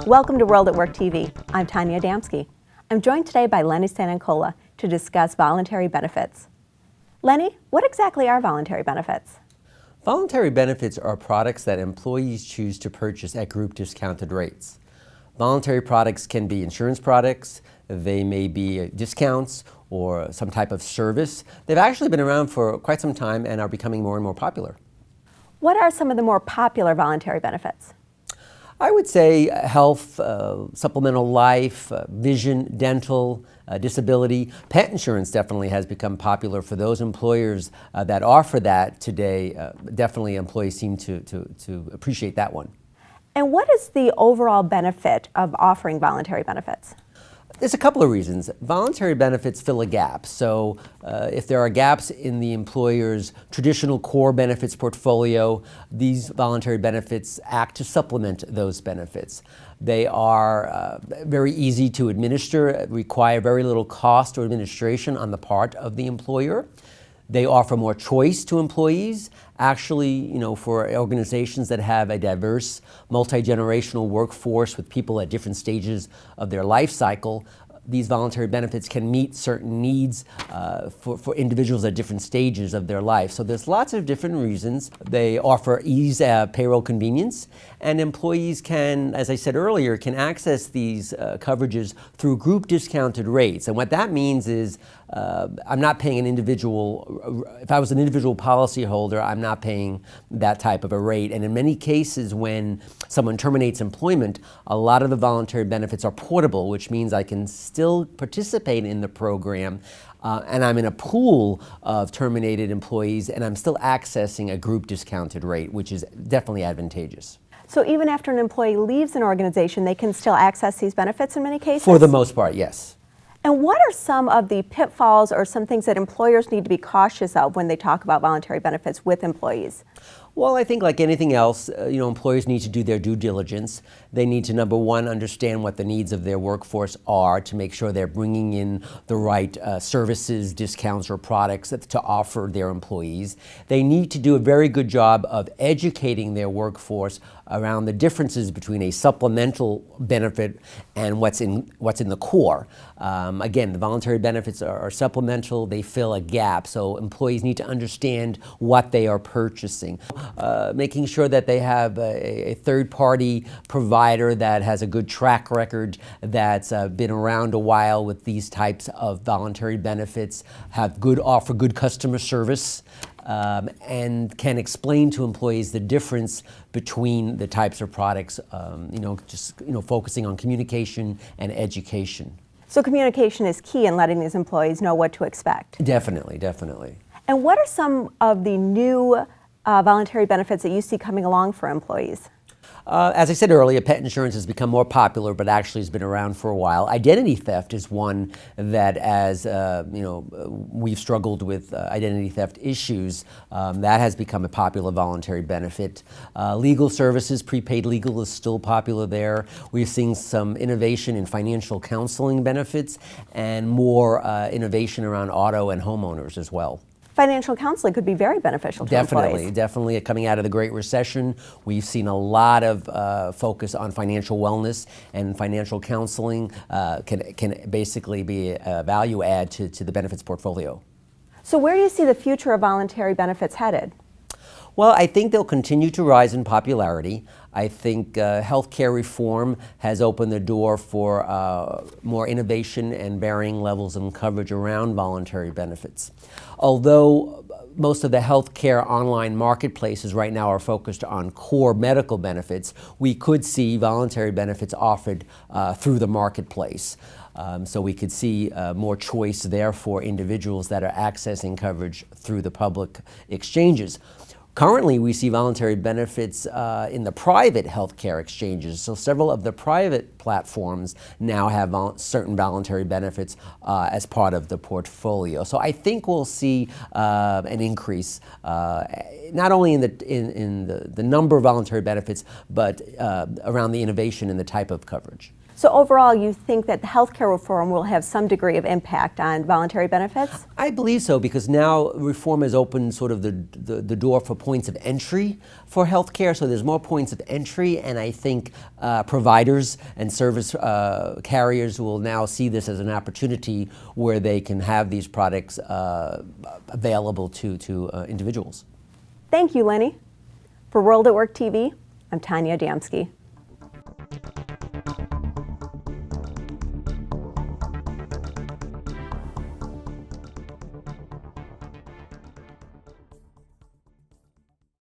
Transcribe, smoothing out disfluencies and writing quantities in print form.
Welcome to World at Work TV. I'm Tanya Adamski. I'm joined today by Leonard Sanicola to discuss voluntary benefits. Lenny, what exactly are voluntary benefits? Voluntary benefits are products that employees choose to purchase at group discounted rates. Voluntary products can be insurance products, they may be discounts or some type of service. They've actually been around for quite some time and are becoming more and more popular. What are some of the more popular voluntary benefits? I would say health, supplemental life, vision, dental, disability. Pet insurance definitely has become popular for those employers that offer that today. Definitely employees seem to appreciate that one. And what is the overall benefit of offering voluntary benefits? There's a couple of reasons. Voluntary benefits fill a gap. So if there are gaps in the employer's traditional core benefits portfolio, these voluntary benefits act to supplement those benefits. They are very easy to administer, require very little cost or administration on the part of the employer. They offer more choice to employees. Actually, for organizations that have a diverse, multi-generational workforce with people at different stages of their life cycle, these voluntary benefits can meet certain needs for individuals at different stages of their life. So there's lots of different reasons. They offer ease, payroll convenience, and employees can, as I said earlier, can access these coverages through group discounted rates. And what that means is I'm not paying an individual, if I was an individual policyholder, I'm not paying that type of a rate. And in many cases when someone terminates employment, a lot of the voluntary benefits are portable, which means I can still participate in the program and I'm in a pool of terminated employees and I'm still accessing a group discounted rate, which is definitely advantageous. So even after an employee leaves an organization, they can still access these benefits in many cases? For the most part, yes. And what are some of the pitfalls or some things that employers need to be cautious of when they talk about voluntary benefits with employees? Well, I think like anything else, employers need to do their due diligence. They need to, number one, understand what the needs of their workforce are to make sure they're bringing in the right services, discounts, or products to offer their employees. They need to do a very good job of educating their workforce around the differences between a supplemental benefit and what's in the core. Again, the voluntary benefits are supplemental. They fill a gap, so employees need to understand what they are purchasing. Making sure that they have a third-party provider that has a good track record, that's been around a while with these types of voluntary benefits, offer good customer service, and can explain to employees the difference between the types of products, focusing on communication and education. So communication is key in letting these employees know what to expect. Definitely, definitely. And what are some of the new voluntary benefits that you see coming along for employees? As I said earlier, pet insurance has become more popular, but actually has been around for a while. Identity theft is one that, as we've struggled with identity theft issues, that has become a popular voluntary benefit. Legal services, prepaid legal is still popular there. We're seeing some innovation in financial counseling benefits and more innovation around auto and homeowners as well. Financial counseling could be very beneficial to employees. Definitely. Coming out of the Great Recession, we've seen a lot of focus on financial wellness, and financial counseling can basically be a value add to the benefits portfolio. So where do you see the future of voluntary benefits headed? Well, I think they'll continue to rise in popularity. I think healthcare reform has opened the door for more innovation and varying levels of coverage around voluntary benefits. Although most of the healthcare online marketplaces right now are focused on core medical benefits, we could see voluntary benefits offered through the marketplace. So we could see more choice there for individuals that are accessing coverage through the public exchanges. Currently, we see voluntary benefits in the private healthcare exchanges. So several of the private platforms now have certain voluntary benefits as part of the portfolio. So I think we'll see an increase not only in the number of voluntary benefits, but around the innovation and the type of coverage. So overall, you think that the healthcare reform will have some degree of impact on voluntary benefits? I believe so, because now reform has opened sort of the door for points of entry for healthcare. So there's more points of entry, and I think providers and service carriers will now see this as an opportunity where they can have these products available to individuals. Thank you, Lenny. For World at Work TV, I'm Tanya Adamski.